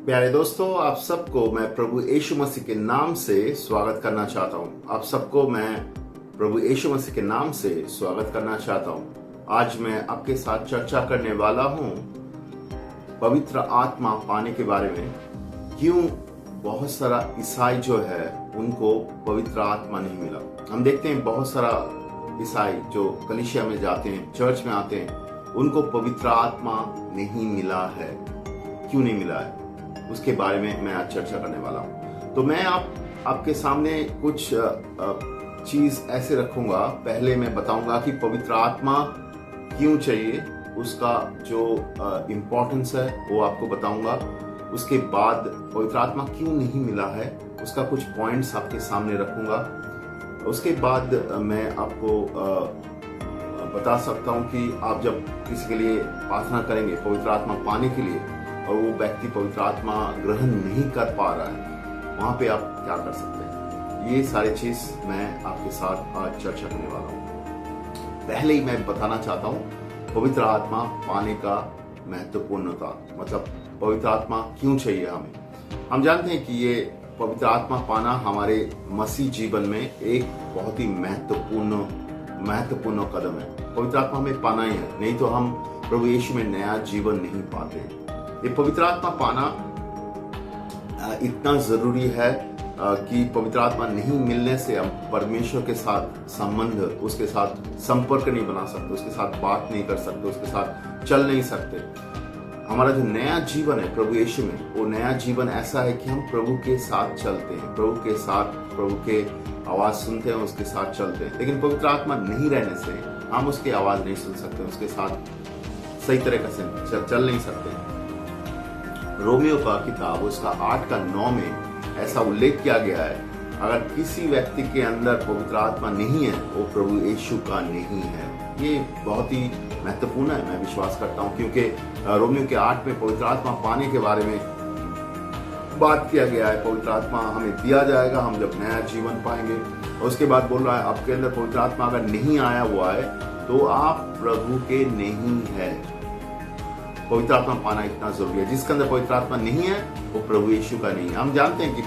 प्यारे दोस्तों, आप सबको मैं प्रभु यीशु मसीह के नाम से स्वागत करना चाहता हूं। आप सबको मैं प्रभु यीशु मसीह के नाम से स्वागत करना चाहता हूं। आज मैं आपके साथ चर्चा करने वाला हूं पवित्र आत्मा पाने के बारे में। क्यों बहुत सारा ईसाई जो है उनको पवित्र आत्मा नहीं मिला। हम देखते हैं बहुत सारा ईसाई जो कलीसिया में जाते हैं, चर्च में आते हैं, उनको पवित्र आत्मा नहीं मिला है। क्यों नहीं मिला है, उसके बारे में मैं आज चर्चा करने वाला हूं। तो मैं आपके सामने कुछ चीज ऐसे रखूंगा। पहले मैं बताऊंगा कि पवित्र आत्मा क्यों चाहिए, उसका जो इम्पोर्टेंस है वो आपको बताऊंगा। उसके बाद पवित्र आत्मा क्यों नहीं मिला है, उसका कुछ पॉइंट्स आपके सामने रखूंगा। उसके बाद मैं आपको बता सकता हूं कि आप जब किसी के लिए प्रार्थना करेंगे पवित्र आत्मा पाने के लिए और वो व्यक्ति पवित्र आत्मा ग्रहण नहीं कर पा रहा है, वहां पे आप क्या कर सकते हैं। ये सारी चीज मैं आपके साथ आज चर्चा करने वाला हूं। पहले ही मैं बताना चाहता हूं पवित्र आत्मा पाने का महत्वपूर्णता, मतलब पवित्र आत्मा क्यों चाहिए हमें। हम जानते हैं कि ये पवित्र आत्मा पाना हमारे मसीह जीवन में एक बहुत ही महत्वपूर्ण कदम है। पवित्र आत्मा हमें पाना ही है, नहीं तो हम प्रभु यीशु में नया जीवन नहीं पाते। ये पवित्र आत्मा पाना इतना जरूरी है कि पवित्र आत्मा नहीं मिलने से हम परमेश्वर के साथ संबंध, उसके साथ संपर्क नहीं बना सकते, उसके साथ बात नहीं कर सकते, उसके साथ चल नहीं सकते। हमारा जो नया जीवन है प्रभु यीशु में, वो नया जीवन ऐसा है कि हम प्रभु के साथ चलते हैं, प्रभु के साथ, प्रभु के आवाज सुनते हैं, उसके साथ चलते हैं। लेकिन पवित्र आत्मा नहीं रहने से हम उसकी आवाज नहीं सुन सकते, उसके साथ सही तरीके से चल नहीं सकते। रोमियो का किताब उसका 8:9 में ऐसा उल्लेख किया गया है, अगर किसी व्यक्ति के अंदर पवित्र आत्मा नहीं है वो प्रभु यीशु का नहीं है। ये बहुत ही महत्वपूर्ण है, मैं विश्वास करता हूं, क्योंकि रोमियो के 8 में पवित्र आत्मा पाने के बारे में बात किया गया है। पवित्र आत्मा हमें दिया जाएगा हम जब नया जीवन पाएंगे। और उसके बाद बोल रहा है आपके अंदर पवित्र आत्मा अगर नहीं आया हुआ है तो आप प्रभु के नहीं है। पवित्र आत्मा पाना इतना जरूरी है। जिसके अंदर पवित्र आत्मा नहीं है वो प्रभु यीशु का नहीं है। हम जानते हैं कि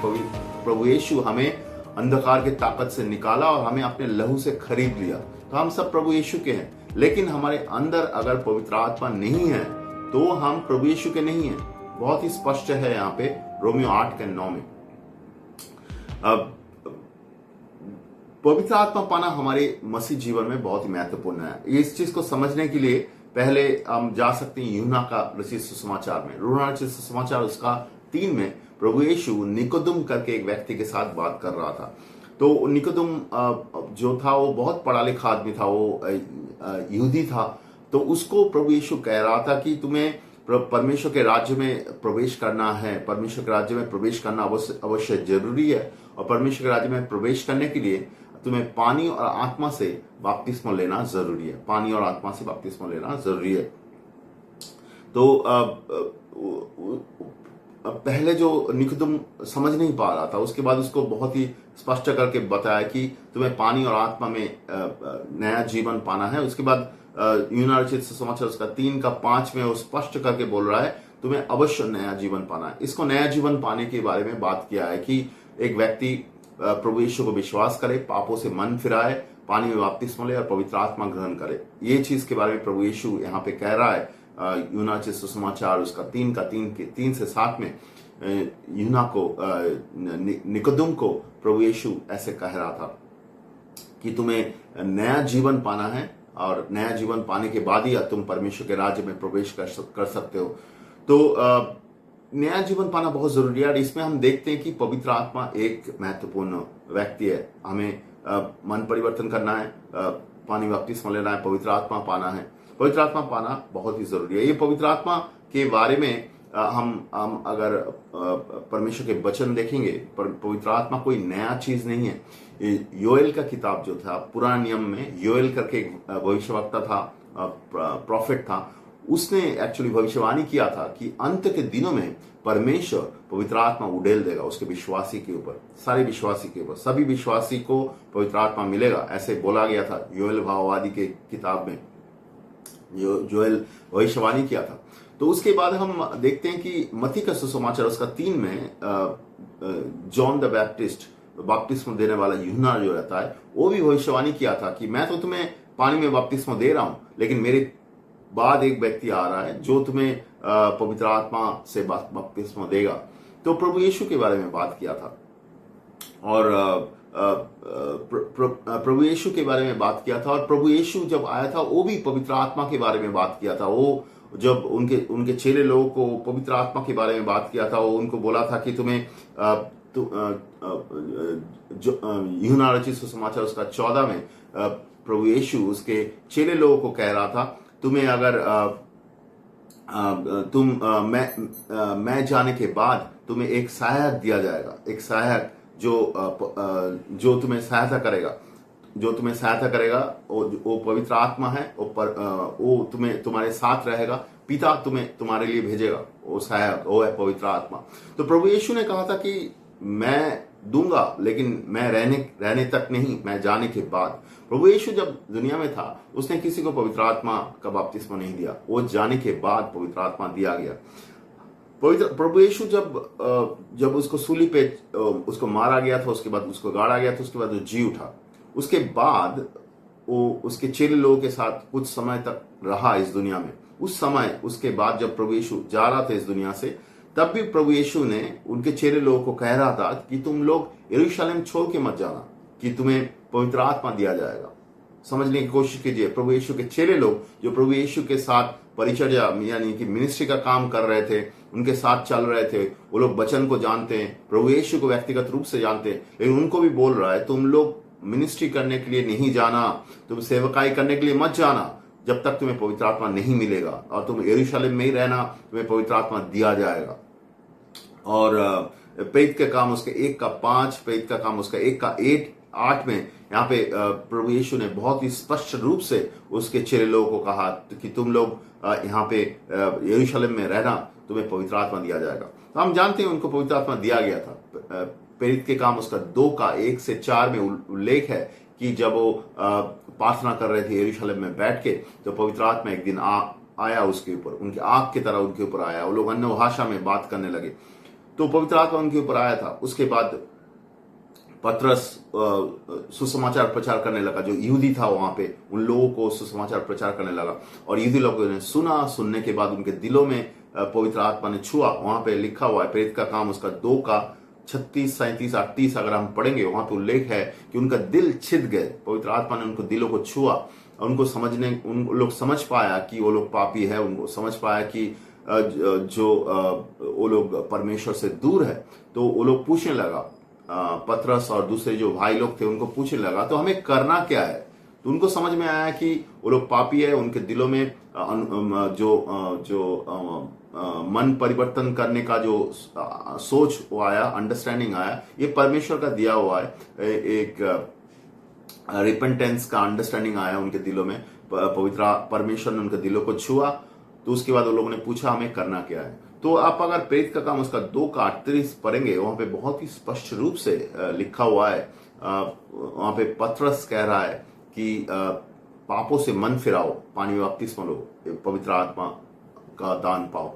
प्रभु यीशु हमें अंधकार के ताकत से निकाला और हमें अपने लहू से खरीद लिया, तो हम सब प्रभु यीशु के हैं। लेकिन हमारे अंदर अगर पवित्र आत्मा नहीं है तो हम प्रभु यीशु के नहीं है। बहुत ही स्पष्ट है यहाँ पे रोमियो 8:9 में। अब पवित्र आत्मा पाना हमारे मसीह जीवन में बहुत ही महत्वपूर्ण है। इस चीज को समझने के लिए पहले हम जा सकते हैं यूहन्ना का रचित सुसमाचार में। यूहन्ना रचित सुसमाचार उसका 3 में प्रभु यीशु निकोदुम करके एक व्यक्ति के साथ बात कर रहा था। तो निकोदुम जो था वो बहुत पढ़ा लिखा आदमी था, वो यहूदी था। तो उसको प्रभु यीशु कह रहा था कि तुम्हें परमेश्वर के राज्य में प्रवेश करना है, परमेश्वर के राज्य में प्रवेश करना अवश्य जरूरी है। और परमेश्वर के राज्य में प्रवेश करने के लिए तुम्हें पानी और आत्मा से बपतिस्मा लेना जरूरी है। पानी और आत्मा से बपतिस्मा लेना जरूरी है। तो पहले जो निकोदेम समझ नहीं पा रहा था, उसके बाद उसको बहुत ही स्पष्ट करके बताया कि तुम्हें पानी और आत्मा में नया जीवन पाना है। उसके बाद यूहन्ना रचित सुसमाचार उसका 3:5 में वो स्पष्ट करके बोल रहा है तुम्हें अवश्य नया जीवन पाना है। इसको नया जीवन पाने के बारे में बात किया है कि एक व्यक्ति प्रभु यीशु को विश्वास करे, पापों से मन फिराए, पानी में बपतिस्मा ले और पवित्र आत्मा ग्रहण करे। ये चीज के बारे में प्रभु यीशु यहाँ पे कह रहा है। यूहन्ना रचित सुसमाचार उसका 3 से 7 में यूहन्ना को निकोदेम को प्रभु यीशु ऐसे कह रहा था कि तुम्हें नया जीवन पाना है और नया जीवन पाने के बाद ही तुम परमेश्वर के राज्य में प्रवेश कर सकते हो। तो नया जीवन पाना बहुत जरूरी है। और इसमें हम देखते हैं कि पवित्र आत्मा एक महत्वपूर्ण व्यक्ति है। हमें मन परिवर्तन करना है, पानी बपतिस्मा लेना है, पवित्र आत्मा पाना है। पवित्र आत्मा पाना बहुत ही जरूरी है। ये पवित्र आत्मा के बारे में हम अगर परमेश्वर के वचन देखेंगे, पवित्र आत्मा कोई नया चीज नहीं है। योएल का किताब जो था, पुराने नियम में योएल करके एक भविष्यवक्ता था, प्रॉफिट था, उसने एक्चुअली भविष्यवाणी किया था कि अंत के दिनों में परमेश्वर पवित्र आत्मा उड़ेल देगा उसके विश्वासी के ऊपर, सारे विश्वासी के ऊपर, सभी विश्वासी को पवित्र आत्मा मिलेगा, ऐसे बोला गया था योएल भाववादी के किताब में। योएल भविष्यवाणी किया था। तो उसके बाद हम देखते हैं कि मत्ती का सुसमाचार उसका 3 में जॉन द बैप्टिस्ट, बपतिस्मा देने वाला यूहन्ना जो रहता है, वो भी भविष्यवाणी किया था कि मैं तो तुम्हें पानी में बपतिस्मा दे रहा हूं, लेकिन मेरे बाद एक व्यक्ति आ रहा है जो तुम्हें पवित्र आत्मा से बपतिस्मा देगा। तो प्रभु यीशु के बारे में बात किया था और प्रभु यीशु के बारे में बात किया था। और प्रभु यीशु जब आया था वो भी पवित्र आत्मा के बारे में बात किया था। वो जब उनके चेले लोगों को पवित्र आत्मा के बारे में बात किया था, वो उनको बोला था कि तुम्हें यूहन्ना रचित सुसमाचार उसका 14 में प्रभु यीशु उसके चेले लोगों को कह रहा था, तुम्हें अगर मैं जाने के बाद तुम्हें एक सहायक दिया जाएगा, एक सहायक जो तुम्हें सहायता करेगा, वो पवित्र आत्मा है। वो तुम्हारे साथ रहेगा, पिता तुम्हारे लिए भेजेगा वो सहायक, वो है पवित्र आत्मा। तो प्रभु यीशु ने कहा था कि मैं दूंगा, लेकिन मैं रहने तक नहीं, मैं जाने के बाद। प्रभु यीशु जब दुनिया में था उसने किसी को पवित्र आत्मा का बपतिस्मा नहीं दिया, वो जाने के बाद पवित्र आत्मा दिया गया। प्रभु यीशु जब उसको सूली पे उसको मारा गया था, उसके बाद उसको गाड़ा गया था, उसके बाद वो जी उठा, उसके बाद वो उसके चेले लोगों के साथ कुछ समय तक रहा इस दुनिया में। उस समय उसके बाद जब प्रभु यीशु जा रहा था इस दुनिया से, तब भी प्रभु यीशु ने उनके चेले लोगों को कह रहा था कि तुम लोग यरूशलेम छोड़ के मत जाना, कि तुम्हें पवित्र आत्मा दिया जाएगा। समझने की कोशिश कीजिए, प्रभु यीशु के चेले लोग जो प्रभु यीशु के साथ परिचर्या यानी कि मिनिस्ट्री का काम कर रहे थे, उनके साथ चल रहे थे, वो लोग वचन को जानते हैं, प्रभु यीशु को व्यक्तिगत रूप से जानते हैं, लेकिन उनको भी बोल रहा है तुम लोग मिनिस्ट्री करने के लिए नहीं जाना, तुम सेवकाई करने के लिए मत जाना जब तक तुम्हें पवित्र आत्मा नहीं मिलेगा, और तुम यरूशलेम में ही रहना, तुम्हें पवित्र आत्मा दिया जाएगा। और प्रेरित के काम उसके 1:5, प्रेरित का काम उसका 1:8 में यहाँ पे प्रभु यीशु ने बहुत ही स्पष्ट रूप से उसके चेले लोगों को कहा कि तुम लोग यहाँ पे यरूशलेम में रहना, तुम्हें पवित्र आत्मा दिया जाएगा। तो हम जानते हैं उनको पवित्र आत्मा दिया गया था। प्रेरित के काम उसका 2:1-4 में उल्लेख है कि जब वो प्रार्थना कर रहे थे यरूशलेम में बैठ के, तो पवित्र आत्मा एक दिन आया उसके ऊपर, उनकी आग की तरह उनके ऊपर आया, वो लोग अन्य भाषा में बात करने लगे, तो पवित्र आत्मा उनके ऊपर आया था। उसके बाद पतरस सुसमाचार प्रचार करने लगा, जो यहूदी था वहां पे, उन लोगों को सुसमाचार प्रचार करने लगा, और यहूदी लोगों ने सुना, सुनने के बाद उनके दिलों में पवित्र आत्मा ने छुआ। वहां पे लिखा हुआ है, प्रेरित का काम उसका 2:36, 37, 38 अगर हम पढ़ेंगे, वहां पे उल्लेख है कि उनका दिल छिद गए, पवित्र आत्मा ने उनको दिलों को छुआ, और उन लोग समझ पाया कि वो लोग पापी है, उनको समझ पाया कि जो वो लोग परमेश्वर से दूर है। तो वो लोग पूछने लगा, पतरस और दूसरे जो भाई लोग थे उनको पूछने लगा, तो हमें करना क्या है? तो उनको समझ में आया कि वो लोग पापी है, उनके दिलों में जो मन परिवर्तन करने का जो सोच वो आया, अंडरस्टैंडिंग आया, ये परमेश्वर का दिया हुआ है, एक रिपेंटेंस का अंडरस्टैंडिंग आया उनके दिलों में, पवित्र परमेश्वर ने उनके दिलों को छुआ। तो उसके बाद वो लोगों ने पूछा हमें करना क्या है। तो आप अगर प्रेरित का काम उसका 2:38 पढ़ेंगे, वहां पे बहुत ही स्पष्ट रूप से लिखा हुआ है, वहां पे पतरस कह रहा है कि पापों से मन फिराओ, पानी में बपतिस्मा लो, पवित्र आत्मा का दान पाओ।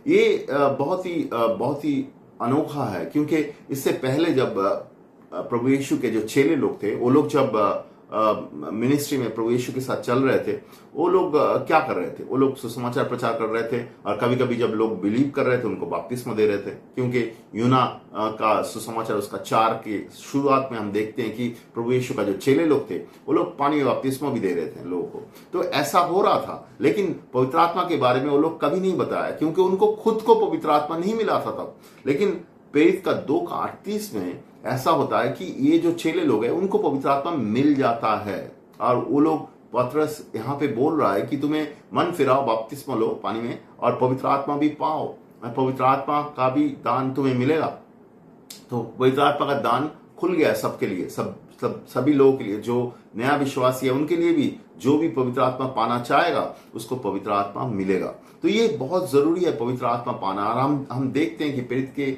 ये बहुत ही अनोखा है, क्योंकि इससे पहले जब प्रभु यीशु के जो चेले लोग थे, वो लोग जब मिनिस्ट्री में प्रभु यीशु के साथ चल रहे थे, वो लोग क्या कर रहे थे? वो लोग सुसमाचार प्रचार कर रहे थे, और कभी कभी जब लोग बिलीव कर रहे थे उनको बपतिस्मा दे रहे थे, क्योंकि यूहन्ना का सुसमाचार उसका 4 की शुरुआत में हम देखते हैं कि प्रभु यीशु का जो चेले लोग थे वो लोग पानी में बपतिस्मा भी दे रहे थे लोगों को। तो ऐसा हो रहा था, लेकिन पवित्र आत्मा के बारे में वो लोग कभी नहीं बताया, क्योंकि उनको खुद को पवित्र आत्मा नहीं मिला था तब। लेकिन प्रेरित का 2:38 में ऐसा होता है कि ये जो चेले लोग हैं उनको पवित्र आत्मा मिल जाता है, और वो लोग, पतरस यहाँ पे बोल रहा है कि तुम्हें मन फिराओ, बपतिस्मा लो पानी में, और पवित्र आत्मा भी पाओ, पवित्र आत्मा का भी दान तुम्हें मिलेगा। तो पवित्र आत्मा का दान खुल गया सबके लिए, सभी लोगों के लिए, जो नया विश्वासी है उनके लिए भी, जो भी पवित्र आत्मा पाना चाहेगा उसको पवित्र आत्मा मिलेगा। तो ये बहुत जरूरी है पवित्र आत्मा पाना। और हम देखते हैं कि प्रेरित के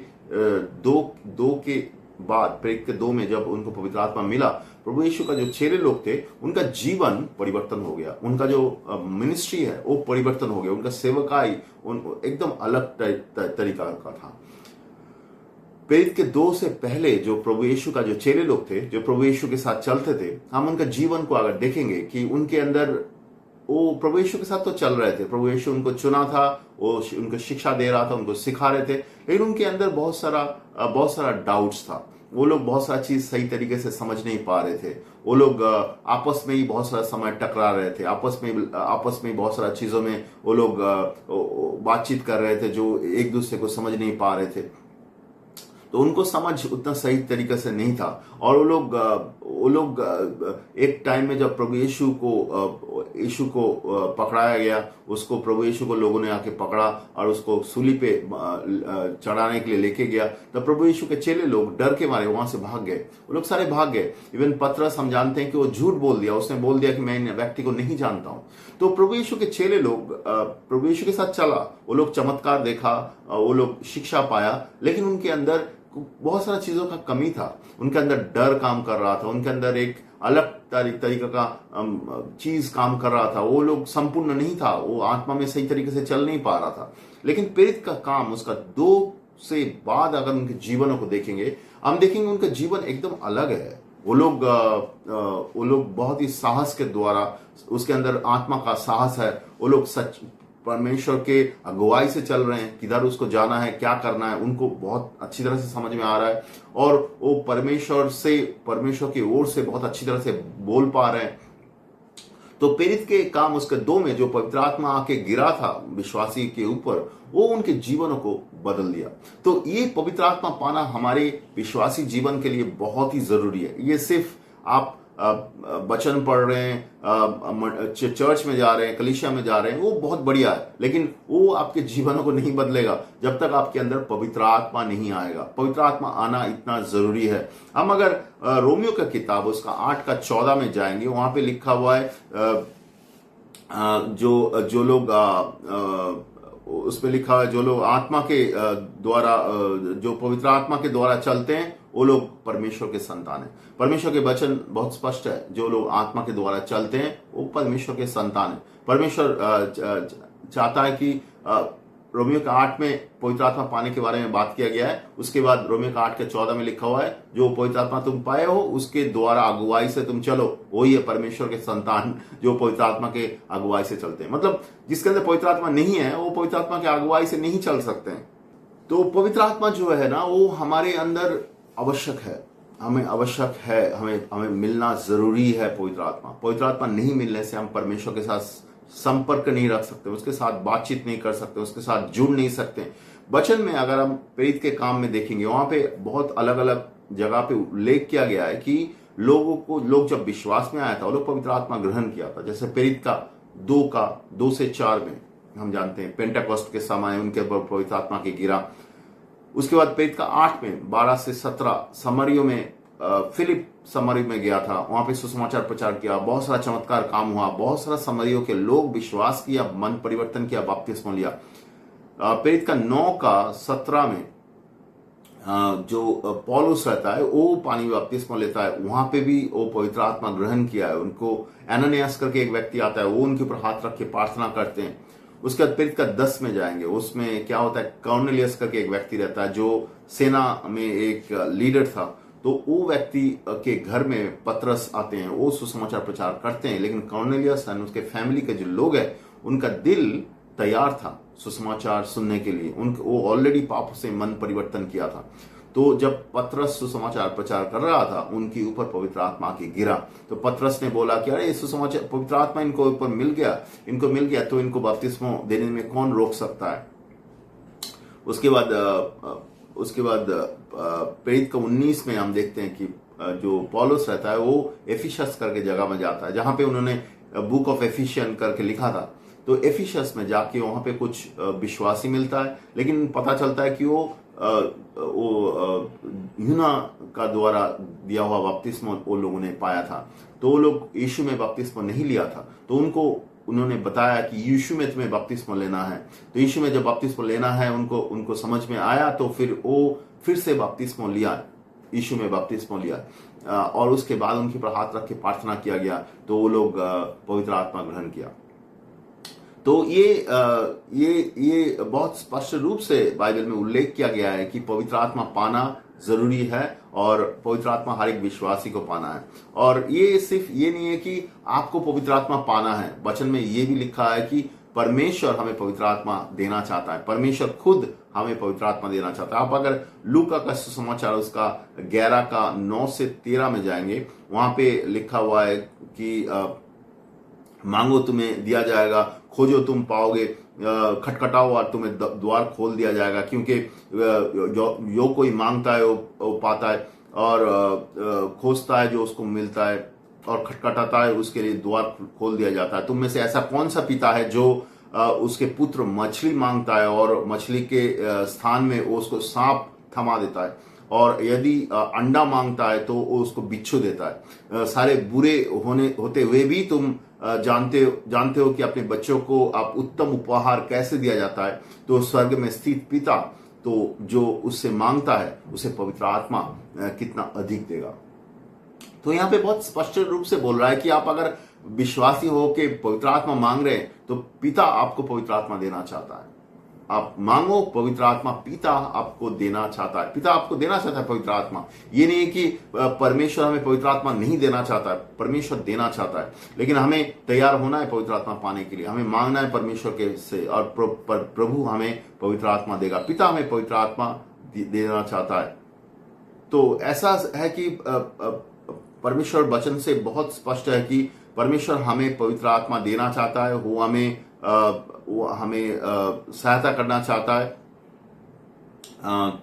2 के बाद, प्रेरित के 2 में जब उनको पवित्र आत्मा मिला, प्रभु यीशु का जो चेले लोग थे उनका जीवन परिवर्तन हो गया, उनका जो मिनिस्ट्री है वो परिवर्तन हो गया, उनका सेवकाई एकदम अलग तरीका का था। प्रेरित के 2 से पहले जो प्रभु यीशु का जो चेले लोग थे, जो प्रभु यीशु के साथ चलते थे, हम उनका जीवन को अगर देखेंगे कि उनके अंदर वो प्रभु यीशु के साथ तो चल रहे थे, प्रभु यीशु उनको चुना था, वो उनको शिक्षा दे रहा था, उनको सिखा रहे थे, लेकिन उनके अंदर बहुत सारा डाउट्स था। वो लोग बहुत सारा चीज सही तरीके से समझ नहीं पा रहे थे। वो लोग आपस में ही बहुत सारा समय टकरा रहे थे, आपस में बहुत सारा चीजों में वो लोग बातचीत कर रहे थे जो एक दूसरे को समझ नहीं पा रहे थे। तो उनको समझ उतना सही तरीके से नहीं था। और वो लोग एक टाइम में जब प्रभु यीशु को पकड़ाया गया, उसको प्रभु यीशु को लोगों ने आके पकड़ा और उसको सूली पे चढ़ाने के लिए लेके गया, तब प्रभु यीशु के चेले लोग डर के मारे वहां से भाग गए। वो लोग सारे भाग गए। इवन पतरस, हम जानते हैं कि वो झूठ बोल दिया, उसने बोल दिया कि मैं इन व्यक्ति को नहीं जानता हूं। तो प्रभु यीशु के चेले लोग प्रभु यीशु के साथ चला, वो लोग चमत्कार देखा, वो लोग शिक्षा पाया, लेकिन उनके अंदर बहुत सारा चीजों का कमी था। उनके अंदर डर काम कर रहा था, उनके अंदर एक अलग तरीका का चीज काम कर रहा था। वो लोग संपूर्ण नहीं था, वो आत्मा में सही तरीके से चल नहीं पा रहा था। लेकिन प्रेरित का काम, उसका 2 से बाद अगर उनके जीवनों को देखेंगे, हम देखेंगे उनका जीवन एकदम अलग है। वो लोग बहुत ही साहस के द्वारा, उसके अंदर आत्मा का साहस है। वो लोग सच परमेश्वर के अगुवाई से चल रहे हैं, किधर उसको जाना है, क्या करना है, उनको बहुत अच्छी तरह से समझ में आ रहा है। और वो परमेश्वर की ओर से बहुत अच्छी तरह से बोल पा रहे हैं। तो प्रेरित के काम उसके 2 में जो पवित्र आत्मा आके गिरा था विश्वासी के ऊपर, वो उनके जीवनों को बदल दिया। तो ये पवित्र आत्मा पाना हमारे विश्वासी जीवन के लिए बहुत ही जरूरी है। ये सिर्फ आप वचन पढ़ रहे हैं, चर्च में जा रहे हैं, कलीसिया में जा रहे हैं, वो बहुत बढ़िया है, लेकिन वो आपके जीवनों को नहीं बदलेगा जब तक आपके अंदर पवित्र आत्मा नहीं आएगा। पवित्र आत्मा आना इतना जरूरी है। हम अगर रोमियो का किताब उसका 8 का 14 में जाएंगे, वहां पे लिखा हुआ है जो लोग उसमें लिखा है, जो लोग आत्मा के द्वारा, जो पवित्र आत्मा के द्वारा चलते हैं, वो लोग परमेश्वर के संतान हैं। परमेश्वर के वचन बहुत स्पष्ट है, जो लोग आत्मा के द्वारा चलते हैं वो परमेश्वर के संतान हैं। परमेश्वर चाहता है कि रोमियो का 8 में पवित्र आत्मा पाने के बारे में बात किया गया है। उसके बाद रोमियो का 8 के 14 में लिखा हुआ है, जो पवित्र आत्मा तुम पाए हो उसके द्वारा अगुवाई से तुम चलो, वही है परमेश्वर के संतान जो पवित्र आत्मा के अगुवाई से चलते हैं। मतलब जिसके अंदर पवित्र आत्मा नहीं है वो पवित्र आत्मा के अगुवाई से नहीं चल सकते हैं। तो पवित्र आत्मा जो है ना, वो हमारे अंदर आवश्यक है, हमें मिलना जरूरी है। पवित्र आत्मा नहीं मिलने से हम परमेश्वर के साथ संपर्क नहीं रख सकते, उसके साथ बातचीत नहीं कर सकते, उसके साथ जुड़ नहीं सकते। वचन में अगर हम प्रेरित के काम में देखेंगे, वहां पे बहुत अलग अलग जगह पे उल्लेख किया गया है कि लोग जब विश्वास में आया था, वो लोग पवित्र आत्मा ग्रहण किया था। जैसे प्रेरित का 2 से 4 में हम जानते हैं पेंटेकोस्ट के समय उनके ऊपर पवित्र आत्मा के गिरा। उसके बाद प्रेरित का 8 में 12 से 17 समरियों में फिलिप समरी में गया था, वहां पे सुसमाचार प्रचार किया, बहुत सारा चमत्कार काम हुआ, बहुत सारा समरियों के लोग विश्वास किया, मन परिवर्तन किया, बपतिस्मा लिया। प्रेरित का 9 का 17 में जो पौलुस रहता है वो पानी में बपतिस्मा लेता है, वहां पे भी वो पवित्र आत्मा ग्रहण किया है। उनको एनानियास करके एक व्यक्ति आता है, वो उनके ऊपर हाथ रख के प्रार्थना करते हैं। उसके बाद प्रेरित का 10 में जाएंगे, उसमें क्या होता है, कॉर्नेलियस करके एक व्यक्ति रहता है जो सेना में एक लीडर था। तो वो व्यक्ति के घर में पतरस आते हैं, वो सुसमाचार प्रचार करते हैं, लेकिन कॉर्नेलियस और उसके फैमिली के जो लोग हैं उनका दिल तैयार था सुसमाचार सुनने के लिए। वो ऑलरेडी पाप से मन परिवर्तन किया था। तो जब पतरस सुसमाचार प्रचार कर रहा था, उनके ऊपर पवित्र आत्मा के गिरा। तो पतरस ने बोला कि अरे सुसमाचार पवित्र आत्मा इनको ऊपर मिल गया, तो इनको बपतिस्मा देने में कौन रोक सकता है। उसके बाद प्रेरित का 19 में हम देखते हैं कि जो पौलुस रहता है वो एफिसस करके जगह में जाता है, जहां पे उन्होंने बुक ऑफ एफिशियन करके लिखा था। तो एफिसस में जाके वहां पे कुछ विश्वासी मिलता है, लेकिन पता चलता है कि वो यूना का द्वारा दिया हुआ बपतिस्मा वो लोगों ने पाया था। तो वो लोग यीशु में बपतिस्मा नहीं लिया था, तो उन्होंने बताया कि यीशु में तुम्हें बपतिस्मा लेना है। तो यीशु में जब बपतिस्मा लेना है उनको समझ में आया, तो फिर से बपतिस्मा लिया, यीशु में बपतिस्मा लिया। और उसके बाद उनके ऊपर हाथ रख के प्रार्थना किया गया, तो वो लोग पवित्र आत्मा ग्रहण किया। तो ये बहुत स्पष्ट रूप से बाइबल में उल्लेख किया गया है कि पवित्र आत्मा पाना जरूरी है और पवित्र आत्मा हर एक विश्वासी को पाना है। और ये सिर्फ ये नहीं है कि आपको पवित्र आत्मा पाना है, वचन में ये भी लिखा है कि परमेश्वर हमें पवित्र आत्मा देना चाहता है, परमेश्वर खुद हमें पवित्र आत्मा देना चाहता है। आप अगर लूका का सुसमाचार उसका 11 का 9 से 13 में जाएंगे, वहां पे लिखा हुआ है कि मांगो तुम्हें दिया जाएगा, खोजो तुम पाओगे, खटखटाओ और तुम्हें द्वार खोल दिया जाएगा, क्योंकि जो कोई मांगता है वो पाता है, और खोजता है जो उसको मिलता है, और खटखटाता है उसके लिए द्वार खोल दिया जाता है। तुम में से ऐसा कौन सा पिता है जो उसके पुत्र मछली मांगता है और मछली के स्थान में वो उसको सांप थमा देता है, और यदि अंडा मांगता है तो वो उसको बिच्छू देता है। सारे बुरे होते हुए भी तुम जानते हो कि अपने बच्चों को आप उत्तम उपहार कैसे दिया जाता है, तो स्वर्ग में स्थित पिता तो जो उससे मांगता है उसे पवित्र आत्मा कितना अधिक देगा। तो यहाँ पे बहुत स्पष्ट रूप से बोल रहा है कि आप अगर विश्वासी हो के पवित्र आत्मा मांग रहे हैं तो पिता आपको पवित्र आत्मा देना चाहता है। आप मांगो, पवित्र आत्मा पिता आपको देना चाहता है, पिता आपको देना चाहता है पवित्र आत्मा। ये नहीं है कि परमेश्वर हमें पवित्र आत्मा नहीं देना चाहता है, परमेश्वर देना चाहता है, लेकिन हमें तैयार होना है पवित्र आत्मा पाने के लिए, हमें मांगना है परमेश्वर के से, और प्रभु हमें पवित्र आत्मा देगा, पिता हमें पवित्र आत्मा देना चाहता है। तो ऐसा है कि परमेश्वर वचन से बहुत स्पष्ट है कि परमेश्वर हमें पवित्र आत्मा देना चाहता है, वो हमें सहायता करना चाहता है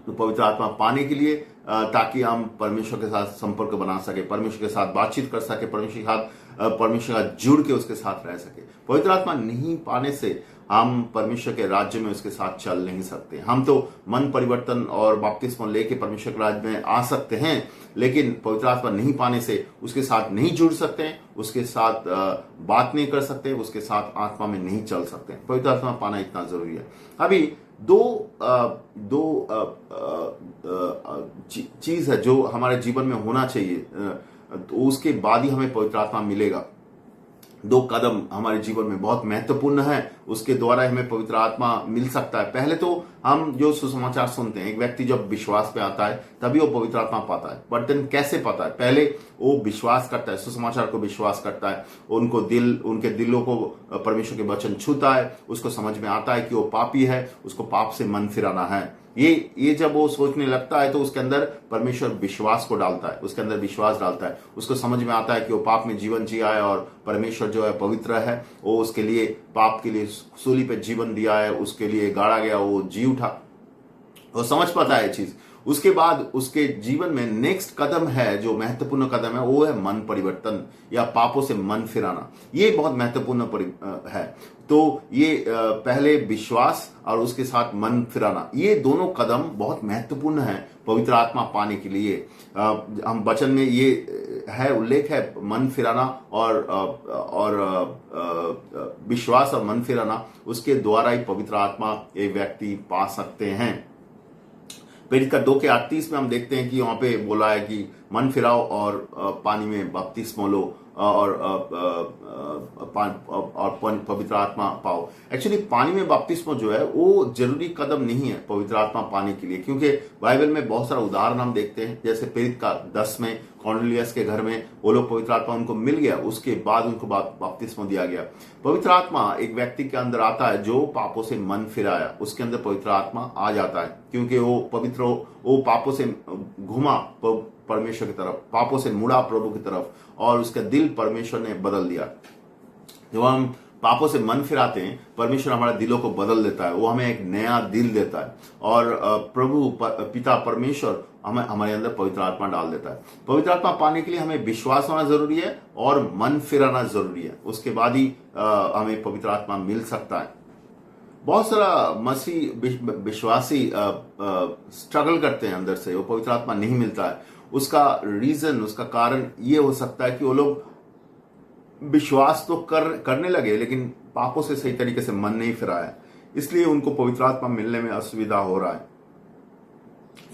पवित्र आत्मा पाने के लिए, ताकि हम परमेश्वर के साथ संपर्क बना सके, परमेश्वर के साथ बातचीत कर सके, परमेश्वर का जुड़ के उसके साथ रह सके। पवित्र आत्मा नहीं पाने से हम परमेश्वर के राज्य में उसके साथ चल नहीं सकते। हम तो मन परिवर्तन और बपतिस्मा लेके परमेश्वर के राज्य में आ सकते हैं, लेकिन पवित्र आत्मा नहीं पाने से उसके साथ नहीं जुड़ सकते हैं, उसके साथ बात नहीं कर सकते, उसके साथ आत्मा में नहीं चल सकते। पवित्र आत्मा पाना इतना जरूरी है। अभी दो चीज है जो हमारे जीवन में होना चाहिए, तो उसके बाद ही हमें पवित्र आत्मा मिलेगा। दो कदम हमारे जीवन में बहुत महत्वपूर्ण है, उसके द्वारा हमें पवित्र आत्मा मिल सकता है। पहले तो हम जो सुसमाचार सुनते हैं, एक व्यक्ति जब विश्वास पे आता है तभी वो पवित्र आत्मा पाता है। बट देन कैसे पाता है? पहले वो विश्वास करता है, सुसमाचार को विश्वास करता है, उनके दिलों को परमेश्वर के वचन छूता है, उसको समझ में आता है कि वो पापी है, उसको पाप से मन फिराना है। ये जब वो सोचने लगता है तो उसके अंदर परमेश्वर विश्वास को डालता है, उसके अंदर विश्वास डालता है, उसको समझ में आता है कि वो पाप में जीवन जिया है और परमेश्वर जो है पवित्र है, वो उसके लिए पाप के लिए सूली पे जीवन दिया है, उसके लिए गाड़ा गया, वो जी उठा, वो समझ पाता है ये चीज। उसके बाद उसके जीवन में नेक्स्ट कदम है, जो महत्वपूर्ण कदम है, वो है मन परिवर्तन या पापों से मन फिराना। ये बहुत महत्वपूर्ण है। तो ये पहले विश्वास और उसके साथ मन फिराना, ये दोनों कदम बहुत महत्वपूर्ण है पवित्र आत्मा पाने के लिए। हम वचन में ये है उल्लेख है, मन फिराना और विश्वास और मन फिराना, उसके द्वारा ही पवित्र आत्मा ये व्यक्ति पा सकते हैं। प्रेरित का 2:38 में हम देखते हैं कि वहां पे बोला है कि मन फिराओ और पानी में बपतिस्मा लो और पवित्र आत्मा पाओ। एक्चुअली पानी में बपतिस्मा जो है वो जरूरी कदम नहीं है पवित्र आत्मा पाने के लिए, क्योंकि बाइबल में बहुत सारा उदाहरण हम देखते हैं। जैसे प्रेरित का 10 में कॉर्नेलियस के घर में वो लोग पवित्र आत्मा उनको मिल गया, उसके बाद उनको बपतिस्मा दिया गया। पवित्र आत्मा एक व्यक्ति के अंदर आता है जो पापों से मन फिराया, उसके अंदर पवित्र आत्मा आ जाता है, क्योंकि वो पापों से घुमा परमेश्वर की तरफ, पापों से मुड़ा प्रभु की तरफ, और उसका दिल परमेश्वर ने बदल दिया। जब हम पापों से मन फिराते हैं, परमेश्वर हमारे दिलों को बदल देता है, वो हमें एक नया दिल देता है, और प्रभु पिता परमेश्वर हमारे अंदर पवित्र आत्मा डाल देता है। पवित्र आत्मा पाने के लिए हमें विश्वास होना जरूरी है और मन फिराना जरूरी है, उसके बाद ही हमें पवित्र आत्मा मिल सकता है। बहुत सारा मसीह विश्वासी स्ट्रगल करते हैं अंदर से, वो पवित्र आत्मा नहीं मिलता है। उसका रीजन, उसका कारण ये हो सकता है कि वो लोग विश्वास तो करने लगे, लेकिन पापों से सही तरीके से मन नहीं फिराया, इसलिए उनको पवित्र आत्मा मिलने में असुविधा हो रहा है।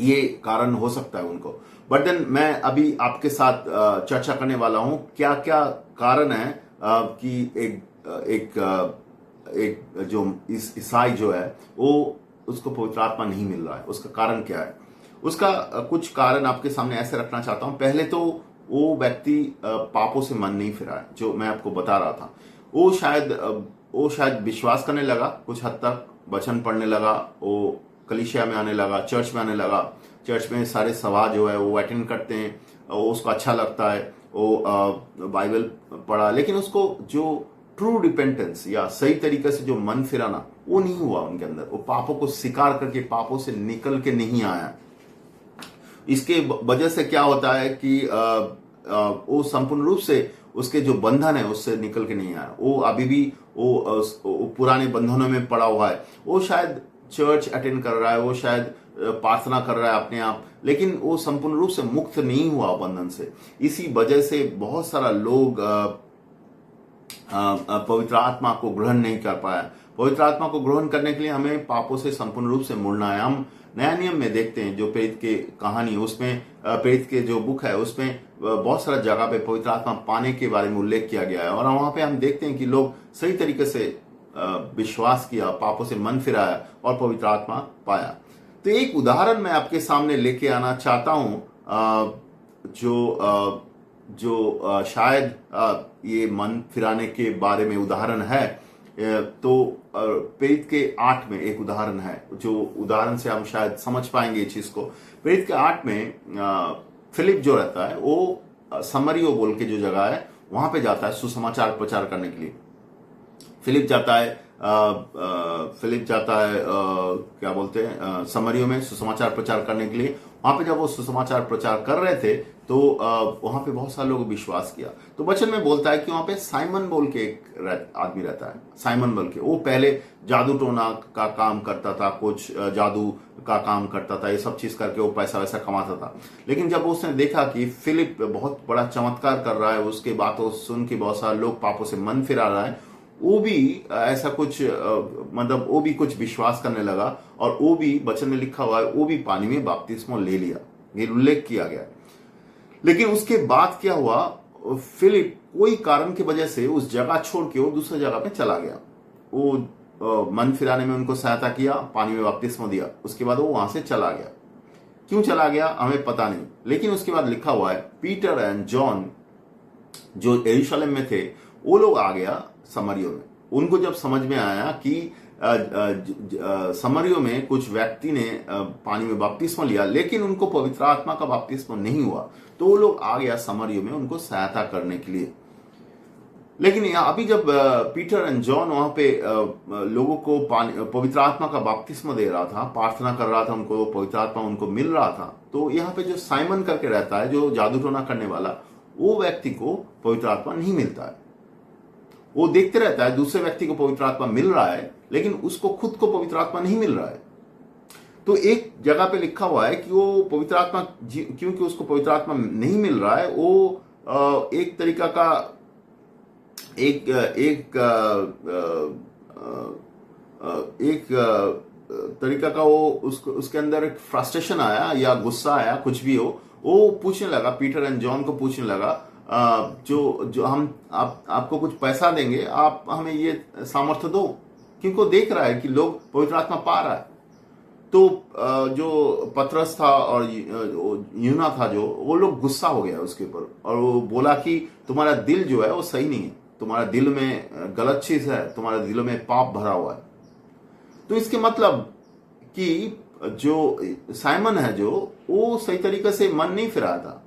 ये कारण हो सकता है उनको। बट देन मैं अभी आपके साथ चर्चा करने वाला हूं क्या क्या कारण है कि एक जो ईसाई जो है वो उसको पवित्र आत्मा नहीं मिल रहा है, उसका कारण क्या है। उसका कुछ कारण आपके सामने ऐसे रखना चाहता हूं। पहले तो वो व्यक्ति पापों से मन नहीं फिरा है, जो मैं आपको बता रहा था। वो शायद विश्वास करने लगा, कुछ हद तक वचन पढ़ने लगा, वो कलीसिया में आने लगा, चर्च में आने लगा, चर्च में सारे सभा जो है वो अटेंड करते हैं, वो उसको अच्छा लगता है, वो बाइबल पढ़ा, लेकिन उसको जो ट्रू रिपेंटेंस या सही तरीके से जो मन फिराना वो नहीं हुआ उनके अंदर। वो पापों को स्वीकार करके पापों से निकल के नहीं आया। इसके वजह से क्या होता है कि वो संपूर्ण रूप से उसके जो बंधन है उससे निकल के नहीं आया। वो अभी भी वो पुराने बंधनों में पड़ा हुआ है। वो शायद चर्च अटेंड कर रहा है, वो शायद प्रार्थना कर रहा है अपने आप, लेकिन वो संपूर्ण रूप से मुक्त नहीं हुआ बंधन से। इसी वजह से बहुत सारा लोग पवित्र आत्मा को ग्रहण नहीं कर पाया। पवित्र आत्मा को ग्रहण करने के लिए हमें पापों से संपूर्ण रूप से मुड़ना है। हम नया नियम में देखते हैं जो प्रेरित के कहानी, उसमें प्रेरित के जो बुक है उसमें बहुत सारा जगह पे पवित्र आत्मा पाने के बारे में उल्लेख किया गया है, और वहां पे हम देखते हैं कि लोग सही तरीके से विश्वास किया, पापों से मन फिराया और पवित्र आत्मा पाया। तो एक उदाहरण मैं आपके सामने लेके आना चाहता हूं जो शायद ये मन फिराने के बारे में उदाहरण है। तो प्रेरित के 8 में एक उदाहरण है, जो उदाहरण से हम शायद समझ पाएंगे इस चीज को। प्रेरित के 8 में फिलिप जो रहता है वो समरियो बोल के जो जगह है वहां पे जाता है सुसमाचार प्रचार करने के लिए। फिलिप जाता है क्या बोलते हैं समरियो में सुसमाचार प्रचार करने के लिए। वहां पे जब वो सुसमाचार प्रचार कर रहे थे तो वहां पे बहुत सारे लोग विश्वास किया। तो वचन में बोलता है कि वहां पे साइमन बोल के एक आदमी रहता है, साइमन बोल के। वो पहले जादू टोना का काम करता था, कुछ जादू का काम करता था, ये सब चीज करके वो पैसा वैसा कमाता था। लेकिन जब उसने देखा कि फिलिप बहुत बड़ा चमत्कार कर रहा है, उसके बातों सुन के बहुत सारे लोग पापों से मन फिरा रहा है, वो भी ऐसा कुछ मतलब वो भी कुछ विश्वास करने लगा, और वो भी वचन में लिखा हुआ है वो भी पानी में बपतिस्मा ले लिया, ये उल्लेख किया गया। लेकिन उसके बाद क्या हुआ, फिलिप कोई कारण की वजह से उस जगह छोड़ के वो दूसरी जगह पे चला गया। वो मन फिराने में उनको सहायता किया, पानी में बपतिस्मा दिया, उसके बाद वो वहां से चला गया। क्यों चला गया हमें पता नहीं, लेकिन उसके बाद लिखा हुआ है पीटर एंड जॉन जो यरूशलेम में थे वो लोग आ गया समरियो में। उनको जब समझ में आया कि समरियो में कुछ व्यक्ति ने पानी में बपतिस्मा लिया लेकिन उनको पवित्र आत्मा का बपतिस्मा नहीं हुआ, तो वो लोग आ गया समरियो में उनको सहायता करने के लिए। लेकिन अभी जब पीटर एंड जॉन वहां पे लोगों को पवित्र आत्मा का बपतिस्मा दे रहा था, प्रार्थना कर रहा था, उनको पवित्र आत्मा उनको मिल रहा था, तो यहाँ पे जो साइमन करके रहता है, जो जादू टोना करने वाला, वो व्यक्ति को पवित्र आत्मा नहीं मिलता है। वो देखते रहता है दूसरे व्यक्ति को पवित्र आत्मा मिल रहा है, लेकिन उसको खुद को पवित्र आत्मा नहीं मिल रहा है। तो एक जगह पे लिखा हुआ है कि वो पवित्र आत्मा, क्योंकि उसको पवित्र आत्मा नहीं मिल रहा है, वो एक तरीका का तरीका का वो उसके अंदर एक फ्रस्ट्रेशन आया या गुस्सा आया, कुछ भी हो, वो पूछने लगा, पीटर एंड जॉन को पूछने लगा, जो हम आपको कुछ पैसा देंगे, आप हमें ये सामर्थ्य दो, क्योंकि वो देख रहा है कि लोग पवित्र आत्मा पा रहा है। तो जो पतरस था और यूना था, जो वो लोग गुस्सा हो गया उसके ऊपर, और वो बोला कि तुम्हारा दिल जो है वो सही नहीं है, तुम्हारा दिल में गलत चीज है, तुम्हारे दिल में पाप भरा हुआ है। तो इसके मतलब कि जो साइमन है जो वो सही तरीके से मन नहीं फिरा था,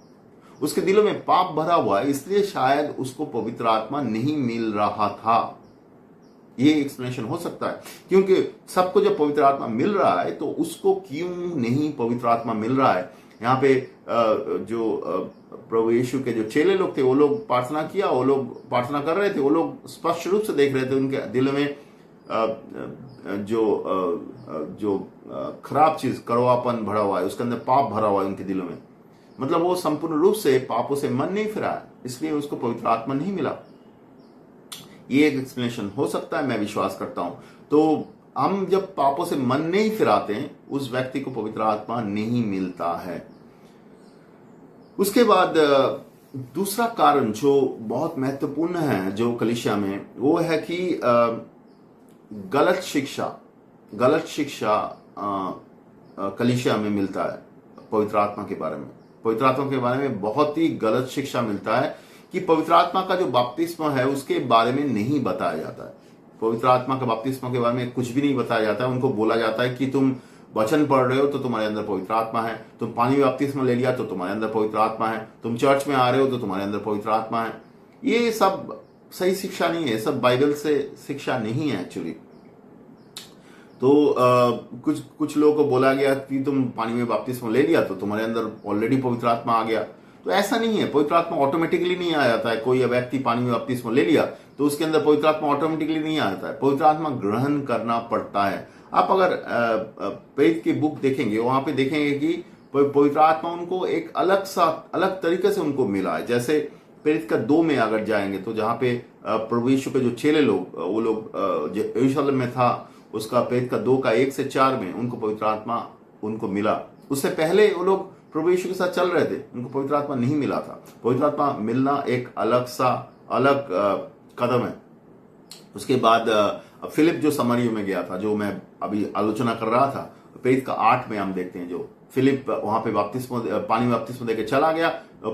उसके दिलों में पाप भरा हुआ है, इसलिए शायद उसको पवित्र आत्मा नहीं मिल रहा था। ये एक्सप्लेनेशन हो सकता है, क्योंकि सबको जब पवित्र आत्मा मिल रहा है तो उसको क्यों नहीं पवित्र आत्मा मिल रहा है। यहाँ पे जो प्रभु यीशु के जो चेले लोग थे, वो लोग प्रार्थना किया, वो लोग प्रार्थना कर रहे थे, वो लोग स्पष्ट रूप से देख रहे थे उनके दिल में जो खराब चीज, कड़वापन भरा हुआ है, उसके अंदर पाप भरा हुआ है उनके दिलों में। मतलब वो संपूर्ण रूप से पापों से मन नहीं फिरा है, इसलिए उसको पवित्र आत्मा नहीं मिला। ये एक एक्सप्लेनेशन हो सकता है, मैं विश्वास करता हूं। तो हम जब पापों से मन नहीं फिराते हैं, उस व्यक्ति को पवित्र आत्मा नहीं मिलता है। उसके बाद दूसरा कारण जो बहुत महत्वपूर्ण है जो कलीसिया में, वो है कि गलत शिक्षा कलीसिया में मिलता है पवित्र आत्मा के बारे में। पवित्र आत्मा के बारे में बहुत ही गलत शिक्षा मिलता है कि पवित्र आत्मा का जो बपतिस्मा है उसके बारे में नहीं बताया जाता है। पवित्र आत्मा का बपतिस्मा के बारे में कुछ भी नहीं बताया जाता है। उनको बोला जाता है कि तुम वचन पढ़ रहे हो तो तुम्हारे अंदर पवित्र आत्मा है, तुम पानी में बपतिस्मा ले लिया तो तुम्हारे अंदर पवित्र आत्मा है, तुम चर्च में आ रहे हो तो तुम्हारे अंदर पवित्र आत्मा है। ये सब सही शिक्षा नहीं है, सब बाइबल से शिक्षा नहीं है एक्चुअली। तो कुछ लोगों को बोला गया कि तुम पानी में बपतिस्मा ले लिया तो तुम्हारे अंदर ऑलरेडी पवित्र आत्मा आ गया। तो ऐसा नहीं है, पवित्र आत्मा ऑटोमेटिकली नहीं आ जाता है। कोई व्यक्ति पानी में बपतिस्मा ले लिया तो उसके अंदर पवित्र आत्मा ऑटोमेटिकली नहीं आ जाता है। पवित्र आत्मा ग्रहण करना पड़ता है। आप अगर प्रेरित की बुक देखेंगे, वहां पे देखेंगे कि पवित्र आत्मा उनको एक अलग तरीके से उनको मिला है। जैसे प्रेरित का 2 में अगर जाएंगे तो जहां पे प्रभु यीशु के जो चेले लोग, वो लोग यरूशलेम में था, उसका प्रेरित का 2 का 1 से 4 में उनको पवित्र आत्मा उनको मिला। उससे पहले वो लोग प्रभु यीशु के साथ चल रहे थे, उनको पवित्र आत्मा नहीं मिला था। पवित्र आत्मा मिलना एक अलग कदम है। उसके बाद फिलिप जो समरिया में गया था, जो मैं अभी आलोचना कर रहा था, प्रेरित का 8 में हम देखते हैं जो फिलिप वहां पे पानी में बपतिस्मा देके चला गया।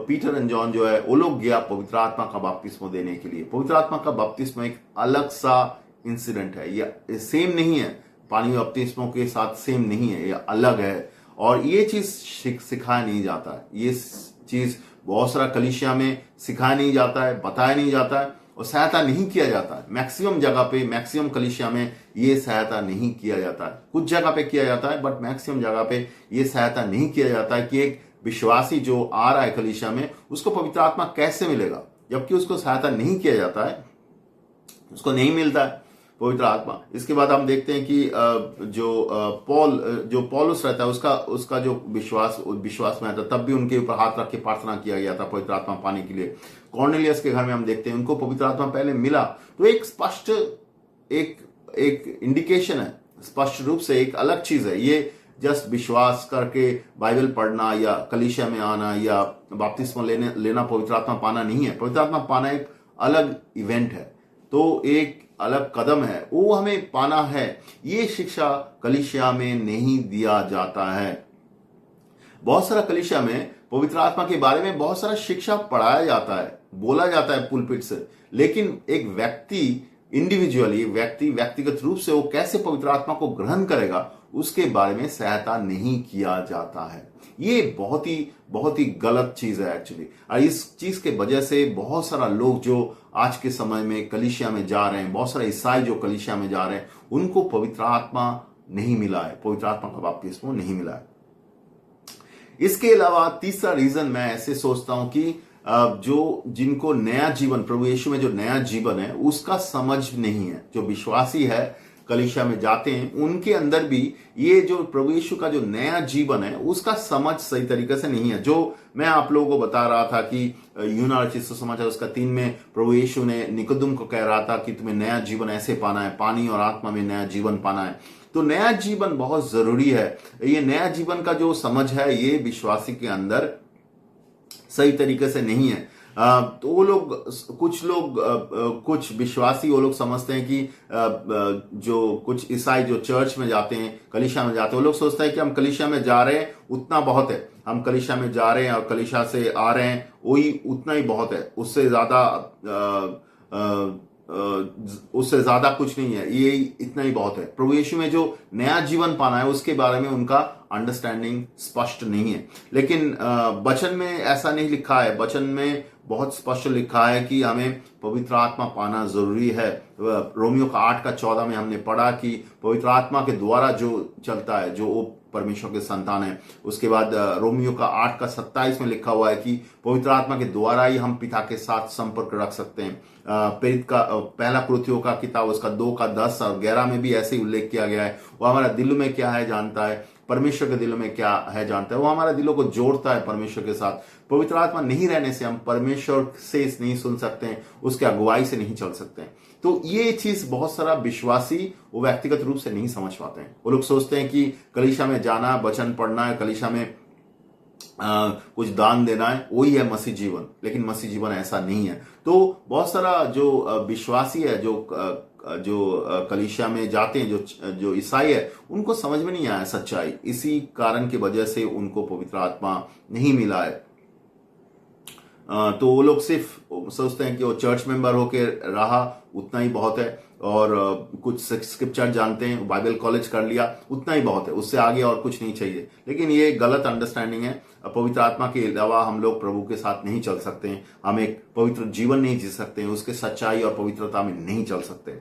पीटर एंड जॉन जो है वो लोग गया पवित्र आत्मा का बपतिस्मा देने के लिए। पवित्र आत्मा का बपतिस्मा एक अलग सा इंसिडेंट है, ये सेम नहीं है, पानी में बपतिस्मा के साथ सेम नहीं है, ये अलग है। और ये चीज सिखाया नहीं जाता है, ये चीज बहुत सारा कलीसिया में सिखाया नहीं जाता है, बताया नहीं जाता है और सहायता नहीं किया जाता है। मैक्सिमम जगह पे, मैक्सिमम कलीसिया में ये सहायता नहीं किया जाता है। कुछ जगह पे किया जाता है, बट मैक्सिमम जगह पे ये सहायता नहीं किया जाता है कि एक विश्वासी जो आ रहा है कलीसिया में, उसको पवित्र आत्मा कैसे मिलेगा, जबकि उसको सहायता नहीं किया जाता है, उसको नहीं मिलता है पवित्र आत्मा। इसके बाद हम देखते हैं कि जो पौलुस रहता है, उसका जो विश्वास में आता, तब भी उनके ऊपर हाथ रख के प्रार्थना किया गया था पवित्र आत्मा पाने के लिए। कॉर्नेलियस के घर में हम देखते हैं उनको पवित्र आत्मा पहले मिला। तो एक स्पष्ट एक इंडिकेशन है, स्पष्ट रूप से एक अलग चीज है। ये जस्ट विश्वास करके बाइबल पढ़ना या कलीसिया में आना या बपतिस्मा लेना पवित्र आत्मा पाना नहीं है। पवित्र आत्मा पाना एक अलग इवेंट है, तो एक अलग कदम है, वो हमें पाना है। ये शिक्षा कलीसिया में नहीं दिया जाता है। बहुत सारा कलीसिया में पवित्र आत्मा के बारे में बहुत सारा शिक्षा पढ़ाया जाता है, बोला जाता है पुलपिट से, लेकिन एक व्यक्ति इंडिविजुअली, व्यक्तिगत रूप से वो कैसे पवित्र आत्मा को ग्रहण करेगा, उसके बारे में सहायता नहीं किया जाता है। ये बहुत ही गलत चीज है एक्चुअली। और इस चीज के वजह से बहुत सारा लोग जो आज के समय में कलीसिया में जा रहे हैं, बहुत सारे ईसाई जो कलीसिया में जा रहे हैं, उनको पवित्र आत्मा नहीं मिला है, पवित्र आत्मा का बपतिस्मा नहीं मिला है। इसके अलावा तीसरा रीजन मैं ऐसे सोचता हूं कि जो जिनको नया जीवन, प्रभु यीशु में जो नया जीवन है उसका समझ नहीं है। जो विश्वासी है कलीसिया में जाते हैं, उनके अंदर भी ये जो प्रभु यीशु का जो नया जीवन है उसका समझ सही तरीके से नहीं है। जो मैं आप लोगों को बता रहा था कि यूहन्ना रचित सुसमाचार उसका 3 में प्रभु यीशु ने निकोदेम को कह रहा था कि तुम्हें नया जीवन ऐसे पाना है, पानी और आत्मा में नया जीवन पाना है। तो नया जीवन बहुत जरूरी है। ये नया जीवन का जो समझ है ये विश्वासी के अंदर सही तरीके से नहीं है। तो वो लोग, कुछ विश्वासी वो लोग समझते हैं कि जो कुछ ईसाई जो चर्च में जाते हैं, कलीसिया में जाते हैं, वो लोग सोचते हैं कि हम कलीसिया में जा रहे हैं उतना बहुत है, हम कलीसिया में जा रहे हैं और कलीसिया से आ रहे हैं वही उतना ही बहुत है, उससे ज्यादा कुछ नहीं है, ये इतना ही बहुत है। प्रभु यीशु में जो नया जीवन पाना है उसके बारे में उनका अंडरस्टैंडिंग स्पष्ट नहीं है। लेकिन वचन में ऐसा नहीं लिखा है। वचन में बहुत स्पष्ट लिखा है कि हमें पवित्र आत्मा पाना जरूरी है। रोमियो का 8 का 14 में हमने पढ़ा कि पवित्र आत्मा के द्वारा जो चलता है, जो वो परमेश्वर के संतान है। उसके बाद रोमियो का 8 का 27 में लिखा हुआ है कि पवित्र आत्मा के द्वारा ही हम पिता के साथ संपर्क रख सकते हैं। प्रेरित का पहला कुरिन्थियों का किताब उसका 2 का 10 और 11 में भी ऐसे ही उल्लेख किया गया है। वो हमारा दिल में क्या है जानता है, परमेश्वर के दिलों में क्या है जानता है। वो हमारे दिलों को जोड़ता है परमेश्वर के साथ। पवित्र आत्मा नहीं रहने से हम परमेश्वर से नहीं सुन सकते हैं, उसके अगुवाई से नहीं चल सकते हैं। तो ये चीज बहुत सारा विश्वासी वो व्यक्तिगत रूप से नहीं समझ पाते हैं। वो लोग सोचते हैं कि कलीसिया में जाना है, वचन पढ़ना है, कलीसिया में कुछ दान देना है, वही है मसीह जीवन। लेकिन मसीह जीवन ऐसा नहीं है। तो बहुत सारा जो विश्वासी है, जो कलीसिया में जाते हैं, जो ईसाई है, उनको समझ में नहीं आया सच्चाई। इसी कारण की वजह से उनको पवित्र आत्मा नहीं मिला है। तो वो लोग सिर्फ सोचते हैं कि वो चर्च मेंबर होके रहा उतना ही बहुत है, और कुछ स्क्रिप्चर जानते हैं, बाइबल कॉलेज कर लिया उतना ही बहुत है, उससे आगे और कुछ नहीं चाहिए। लेकिन ये गलत अंडरस्टैंडिंग है। पवित्र आत्मा के अलावा हम लोग प्रभु के साथ नहीं चल सकते हैं, हम एक पवित्र जीवन नहीं जी सकते हैं, उसके सच्चाई और पवित्रता में नहीं चल सकते।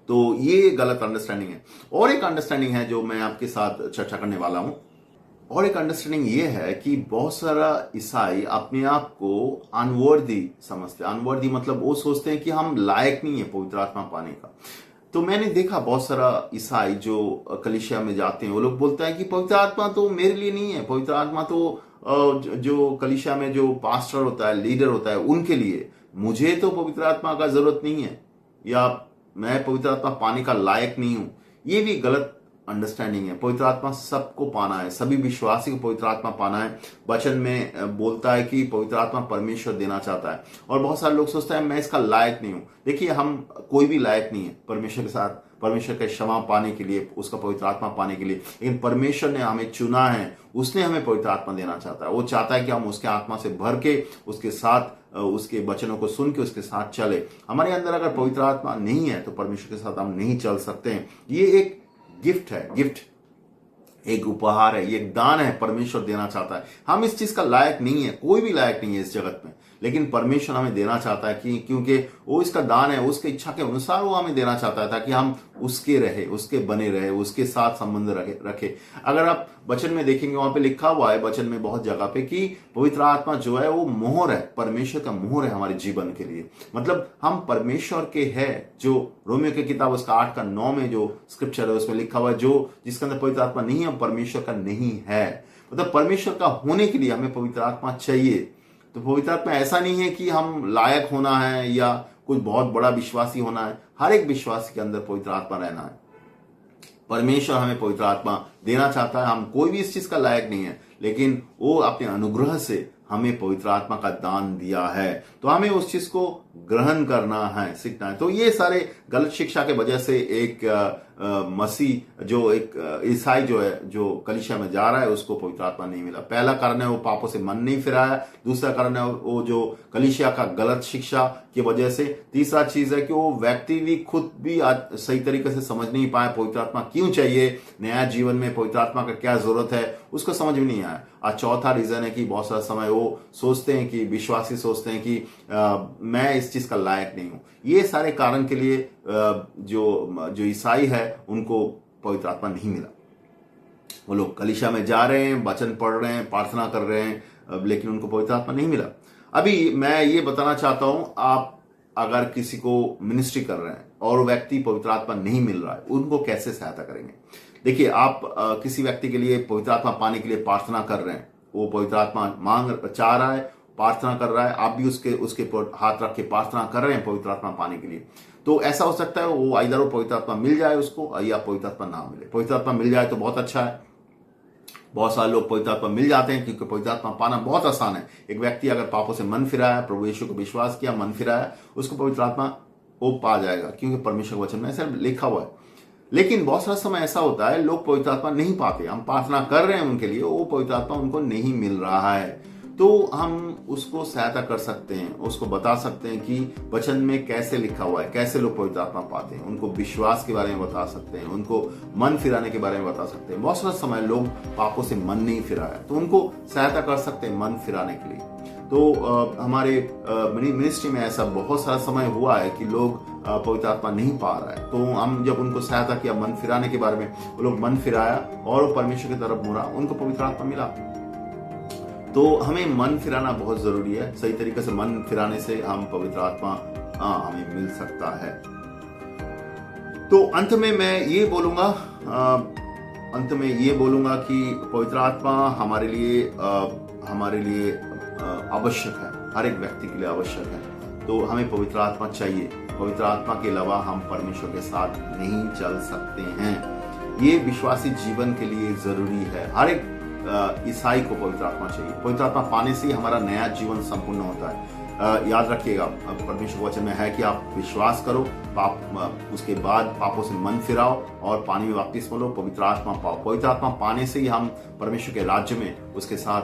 तो ये गलत अंडरस्टैंडिंग है। और एक अंडरस्टैंडिंग है जो मैं आपके साथ चर्चा करने वाला हूं। और एक अंडरस्टैंडिंग ये है कि बहुत सारा ईसाई अपने आप को अनवर्दी समझते हैं। अनवर्दी मतलब वो सोचते हैं कि हम लायक नहीं है पवित्र आत्मा पाने का। तो मैंने देखा बहुत सारा ईसाई जो कलीसिया में जाते हैं, वो लोग बोलते हैं कि पवित्र आत्मा तो मेरे लिए नहीं है, पवित्र आत्मा तो जो कलीसिया में जो पास्टर होता है, लीडर होता है, उनके लिए। मुझे तो पवित्र आत्मा का जरूरत नहीं है, या मैं पवित्र आत्मा पाने का लायक नहीं हूं। ये भी गलत अंडरस्टैंडिंग है। पवित्र आत्मा सबको पाना है, सभी विश्वासी को पवित्र आत्मा पाना है। वचन में बोलता है कि पवित्र आत्मा परमेश्वर देना चाहता है, और बहुत सारे लोग सोचते हैं मैं इसका लायक नहीं हूं। देखिए, हम कोई भी लायक नहीं है परमेश्वर के साथ, परमेश्वर के क्षमा पाने के लिए, उसका पवित्र आत्मा पाने के लिए। लेकिन परमेश्वर ने हमें चुना है, उसने हमें पवित्र आत्मा देना चाहता है। वो चाहता है कि हम उसके आत्मा से भर के उसके साथ, उसके वचनों को सुन के उसके साथ चले। हमारे अंदर अगर पवित्र आत्मा नहीं है तो परमेश्वर के साथ हम नहीं चल सकते हैं। ये एक गिफ्ट है, गिफ्ट एक उपहार है, ये एक दान है, परमेश्वर देना चाहता है। हम इस चीज का लायक नहीं है, कोई भी लायक नहीं है इस जगत में, लेकिन परमेश्वर हमें देना चाहता है कि क्योंकि वो इसका दान है, उसके इच्छा के अनुसार वो हमें देना चाहता है, ताकि हम उसके रहे, उसके बने रहे, उसके साथ संबंध रखे। अगर आप वचन में देखेंगे, वहां पे लिखा हुआ है वचन में बहुत जगह पे कि पवित्र आत्मा जो है वो मोहर है, परमेश्वर का मोहर है हमारे जीवन के लिए। मतलब हम परमेश्वर के हैं। जो रोमियो की किताब उसका 8:9 में जो स्क्रिप्चर है उसमें लिखा हुआ है, जो जिसके अंदर पवित्र आत्मा नहीं है परमेश्वर का नहीं है। मतलब परमेश्वर का होने के लिए हमें पवित्र आत्मा चाहिए। तो पवित्र आत्मा ऐसा नहीं है कि हम लायक होना है या कुछ बहुत बड़ा विश्वासी होना है। हर एक विश्वासी के अंदर पवित्र आत्मा रहना है। परमेश्वर हमें पवित्र आत्मा देना चाहता है। हम कोई भी इस चीज का लायक नहीं है, लेकिन वो अपने अनुग्रह से हमें पवित्र आत्मा का दान दिया है। तो हमें उस चीज को ग्रहण करना है, सीखना है। तो ये सारे गलत शिक्षा के वजह से एक मसीह जो एक ईसाई जो है, जो कलीसिया में जा रहा है, उसको पवित्र आत्मा नहीं मिला। पहला कारण है वो पापों से मन नहीं फिराया। दूसरा कारण है वो जो कलीसिया का गलत शिक्षा की वजह से। तीसरा चीज है कि वो व्यक्ति भी खुद भी सही तरीके से समझ नहीं पाए पवित्र आत्मा क्यों चाहिए, नया जीवन में पवित्र आत्मा का क्या जरूरत है, उसको समझ में नहीं आया। और चौथा रीजन है कि बहुत सारा समय वो सोचते हैं कि विश्वासी सोचते हैं कि मैं इस चीज का लायक नहीं हूं। ये सारे कारण के लिए जो ईसाई है उनको पवित्र आत्मा नहीं मिला। वो लोग कलीसिया में जा रहे हैं, वचन पढ़ रहे हैं, प्रार्थना कर रहे हैं, लेकिन उनको पवित्र आत्मा नहीं मिला। अभी मैं ये बताना चाहता हूं, आप अगर किसी को मिनिस्ट्री कर रहे हैं और व्यक्ति पवित्र आत्मा नहीं मिल रहा है, उनको कैसे सहायता करेंगे। देखिए, आप किसी व्यक्ति के लिए पवित्र आत्मा पाने के लिए प्रार्थना कर रहे हैं, वो पवित्र आत्मा चाह रहा है, प्रार्थना कर रहा है, आप भी उसके हाथ रख के प्रार्थना कर रहे हैं पवित्र आत्मा पाने के लिए। तो ऐसा हो सकता है वो इधर वो पवित्र आत्मा मिल जाए उसको, या पवित्र आत्मा ना मिले। पवित्र आत्मा मिल जाए तो बहुत अच्छा है। बहुत सारे लोग पवित्र आत्मा मिल जाते हैं क्योंकि पवित्र आत्मा पाना बहुत आसान है। एक व्यक्ति अगर पापों से मन फिराया, प्रभु यीशु को विश्वास किया, मन फिराया, उसको पवित्र आत्मा वो पा जाएगा, क्योंकि परमेश्वर वचन में ऐसा लिखा हुआ है। लेकिन बहुत सारा समय ऐसा होता है लोग पवित्र आत्मा नहीं पाते। हम प्रार्थना कर रहे हैं उनके लिए, वो पवित्र आत्मा उनको नहीं मिल रहा है। तो हम उसको सहायता कर सकते हैं, उसको बता सकते हैं कि वचन में कैसे लिखा हुआ है, कैसे लोग पवित्र आत्मा पाते हैं। उनको विश्वास के बारे में बता सकते हैं, उनको मन फिराने के बारे में बता सकते हैं। बहुत सारा समय लोग पापों से मन नहीं फिराया, तो उनको सहायता कर सकते हैं मन फिराने के लिए। तो हमारे मिनिस्ट्री में ऐसा बहुत सारा समय हुआ है कि लोग पवित्र आत्मा नहीं पा रहा है, तो हम जब उनको सहायता किया मन फिराने के बारे में, वो लोग मन फिराया और वो परमेश्वर की तरफ मुड़ा, उनको पवित्र आत्मा मिला। तो हमें मन फिराना बहुत जरूरी है। सही तरीके से मन फिराने से हम पवित्र आत्मा हमें मिल सकता है। तो अंत में मैं ये बोलूंगा कि पवित्र आत्मा हमारे लिए आवश्यक है, हर एक व्यक्ति के लिए आवश्यक है। तो हमें पवित्र आत्मा चाहिए। पवित्र आत्मा के अलावा हम परमेश्वर के साथ नहीं चल सकते हैं। ये विश्वासी जीवन के लिए जरूरी है। हर एक ईसाई को पवित्र आत्मा चाहिए। पवित्र आत्मा पाने से ही हमारा नया जीवन संपूर्ण होता है। याद रखिएगा, परमेश्वर वचन में है कि आप विश्वास करो, पाप उसके बाद पापों से मन फिराओ और पानी में बपतिस्मा लो, पवित्र आत्मा पाओ। पवित्र आत्मा पाने से ही हम परमेश्वर के राज्य में उसके साथ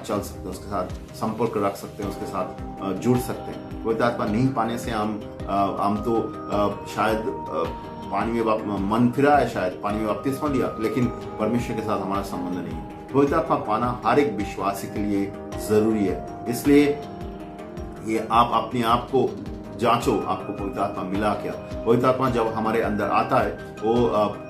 चल सकते हैं, उसके साथ संपर्क रख सकते हैं, उसके साथ जुड़ सकते हैं। पवित्र आत्मा नहीं पाने से हम तो शायद पानी में मन फिरा है, शायद पानी में बपतिस्मा लिया, लेकिन परमेश्वर के साथ हमारा संबंध नहीं है। पवित्र आत्मा पाना हर एक विश्वासी के लिए जरूरी है। इसलिए ये आप अपने आप को जांचो, आपको पवित्र आत्मा मिला क्या। पवित्र आत्मा जब हमारे अंदर आता है वो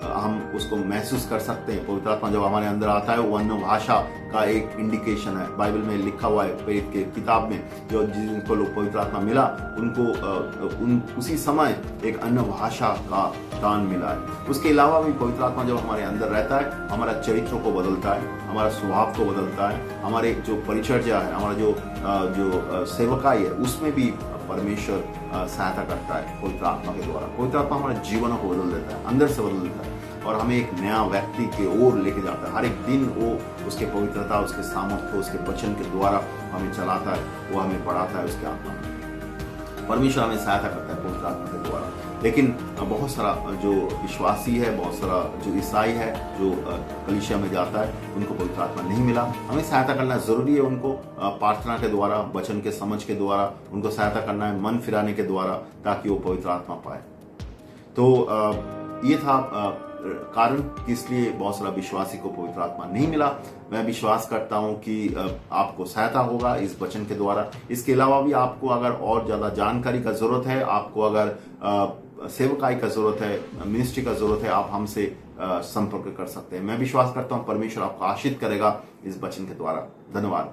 हम उसको महसूस कर सकते हैं। पवित्र आत्मा जब हमारे अंदर आता है वो अन्य भाषा का एक इंडिकेशन है। बाइबल में लिखा हुआ है, प्रेरित के किताब में, जो जिनको लोग पवित्र आत्मा मिला उनको उसी समय एक अन्य भाषा का दान मिला है। उसके अलावा भी पवित्र आत्मा जब हमारे अंदर रहता है, हमारा चरित्र को बदलता है, हमारा स्वभाव को बदलता है, हमारे जो परिचर्या है, हमारा जो सेवकाई है, उसमें भी परमेश्वर सहायता करता है पवित्र आत्मा के द्वारा। पवित्र आत्मा हमारे जीवनों को बदल देता है, अंदर से बदल देता है और हमें एक नया व्यक्ति की ओर लेके जाता है। हर एक दिन वो उसके पवित्रता, उसके सामर्थ्य, उसके वचन के द्वारा हमें चलाता है, वो हमें बढ़ाता है उसके आत्मा में। परमेश्वर हमें सहायता करता है पवित्र आत्मा के द्वारा। लेकिन बहुत सारा जो विश्वासी है, बहुत सारा जो ईसाई है, जो कलीसिया में जाता है, उनको पवित्र आत्मा नहीं मिला। हमें सहायता करना जरूरी है उनको, प्रार्थना के द्वारा, वचन के समझ के द्वारा उनको सहायता करना है, मन फिराने के द्वारा, ताकि वो पवित्र आत्मा पाए। तो ये था कारण कि इसलिए बहुत सारा विश्वासी को पवित्र आत्मा नहीं मिला। मैं विश्वास करता हूं कि आपको सहायता होगा इस वचन के द्वारा। इसके अलावा भी आपको अगर और ज्यादा जानकारी का जरूरत है, आपको अगर सेवकाई का जरूरत है, मिनिस्ट्री का जरूरत है, आप हमसे संपर्क कर सकते हैं। मैं विश्वास करता हूं परमेश्वर आपको आशीष करेगा इस वचन के द्वारा। धन्यवाद।